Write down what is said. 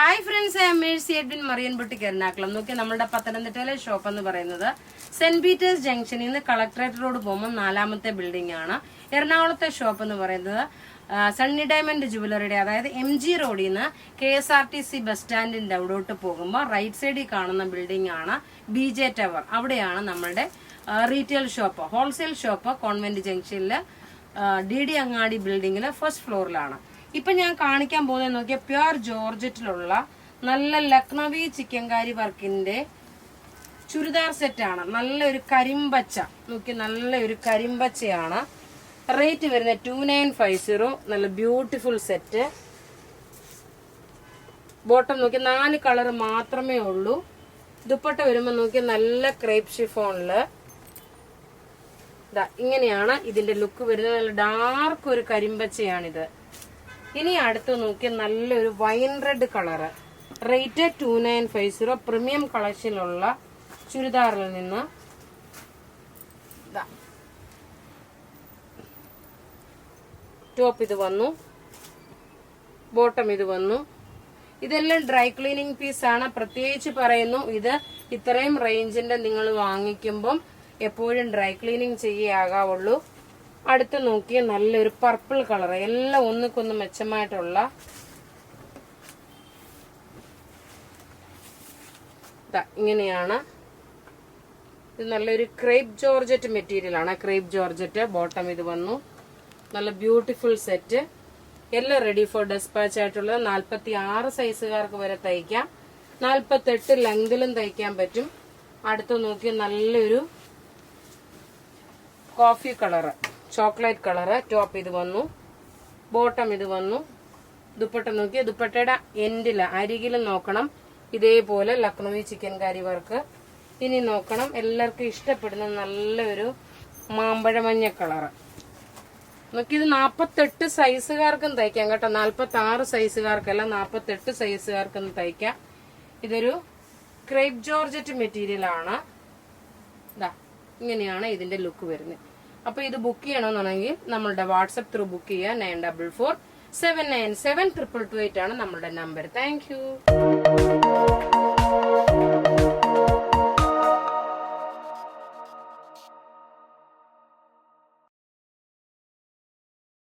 Hi friends, I am Mercy Edwin Marian boutique Ernakulam. നോക്കി നമ്മുടെ പത്തനംതിട്ടയിലെ ഷോപ്പ് എന്ന് പറയുന്നത് സെന്റ് പീറ്റേഴ്സ് ജംഗ്ഷനിൽ നിന്ന് കളക്ടറേറ്റ് റോഡ് പോകുമ്പോൾ 4ാമത്തെ ബിൽഡിംഗ് ആണ്. എറണാകുളത്തെ ഷോപ്പ് എന്ന് പറയുന്നത് സണ്ണി ഡയമണ്ട് ജുവലറിയുടെ, അതായത് MG റോഡിൽ നിന്ന് KSRTC ബസ് സ്റ്റാൻഡിന്റെ അവിടോട്ട് പോകുമ്പോൾ റൈറ്റ് സൈഡിൽ കാണുന്ന ബിൽഡിംഗ് ആണ് BJ ടവർ. അവിടെയാണ് നമ്മളുടെ retail shop, wholesale shop convent ജംഗ്ഷനിലെ DD അങ്ങാടി ബിൽഡിംഗിലെ ഫസ്റ്റ് ഫ്ലോറിലാണ്. ഇപ്പൊ ഞാൻ കാണിക്കാൻ പോകുന്നത് നോക്കിയാൽ പ്യുർ ജോർജറ്റിലുള്ള നല്ല ലക്നവി ചിക്കൻകാരി വർക്കിന്റെ ചുരിദാർ സെറ്റാണ്. നല്ലൊരു കരിമ്പച്ച, നോക്കി നല്ലൊരു കരിമ്പച്ചയാണ്. റേറ്റ് വരുന്നത് 2950. നല്ല ബ്യൂട്ടിഫുൾ സെറ്റ്. ബോട്ടം നോക്കി 4 കളർ മാത്രമേ ഉള്ളൂ. ദുപ്പട്ട വരുമ്പോൾ നോക്കി നല്ല ക്രേപ്പ് ഷിഫോണില് ഇങ്ങനെയാണ് ഇതിന്റെ ലുക്ക് വരുന്നത്. നല്ല ഡാർക്ക് ഒരു കരിമ്പച്ചയാണിത്. ഇനി അടുത്ത് നോക്കി നല്ലൊരു wine red colour. Rate 2950. Premium കളക്ഷനിലുള്ള ചുരിദാറിൽ നിന്ന് ടോപ്പ് ഇത് വന്നു, ബോട്ടം ഇത് വന്നു. ഇതെല്ലാം ഡ്രൈ ക്ലീനിങ് പീസാണ്. പ്രത്യേകിച്ച് പറയുന്നു, ഇത് ഇത്രയും റേഞ്ചിന്റെ നിങ്ങൾ വാങ്ങിക്കുമ്പം എപ്പോഴും ഡ്രൈ ക്ലീനിങ് ചെയ്യാകാവുള്ളൂ. അടുത്ത് നോക്കിയ നല്ലൊരു പർപ്പിൾ കളർ, എല്ലാം ഒന്നിക്കൊന്ന് മെച്ചമായിട്ടുള്ള ഇങ്ങനെയാണ്. ഇത് നല്ലൊരു ക്രേപ്പ് ജോർജറ്റ് മെറ്റീരിയൽ ആണ്. ക്രേപ്പ് ജോർജറ്റ് ബോട്ടം ഇത് വന്നു. നല്ല ബ്യൂട്ടിഫുൾ സെറ്റ്. എല്ലാം റെഡി ഫോർ ഡെസ്പാച്ച് ആയിട്ടുള്ളത്. 46 സൈസുകാർക്ക് വരെ തയ്ക്കാം. 48 ലെങ്തിലും തയ്ക്കാൻ പറ്റും. അടുത്ത് നോക്കിയ നല്ലൊരു coffee colour, chocolate colour. Top ഇത് വന്നു, ബോട്ടം ഇത് വന്നു. ദുപ്പട്ട നോക്കിയ ദുപ്പട്ടയുടെ എൻഡില് അരികിലും നോക്കണം ഇതേപോലെ ലക്നവി ചിക്കൻകാരി വർക്ക്. ഇനി നോക്കണം എല്ലാവർക്കും ഇഷ്ടപ്പെടുന്ന നല്ലൊരു മാമ്പഴമഞ്ഞ കളറ്. നോക്കി ഇത് 48 സൈസുകാർക്കും തയ്ക്കാം കേട്ടോ. 46 സൈസുകാർക്കല്ല, 48 സൈസുകാർക്കും തയ്ക്കാം. ഇതൊരു ക്രേപ്പ് ജോർജറ്റ് മെറ്റീരിയൽ ആണ്. ഇങ്ങനെയാണ് ഇതിന്റെ ലുക്ക് വരുന്നത്. അപ്പൊ ഇത് ബുക്ക് ചെയ്യണമെന്നുണ്ടെങ്കിൽ നമ്മളുടെ വാട്സപ്പ് ത്രൂ ബുക്ക് ചെയ്യുക. 9447972228 ആണ് നമ്മളുടെ നമ്പർ. Thank you.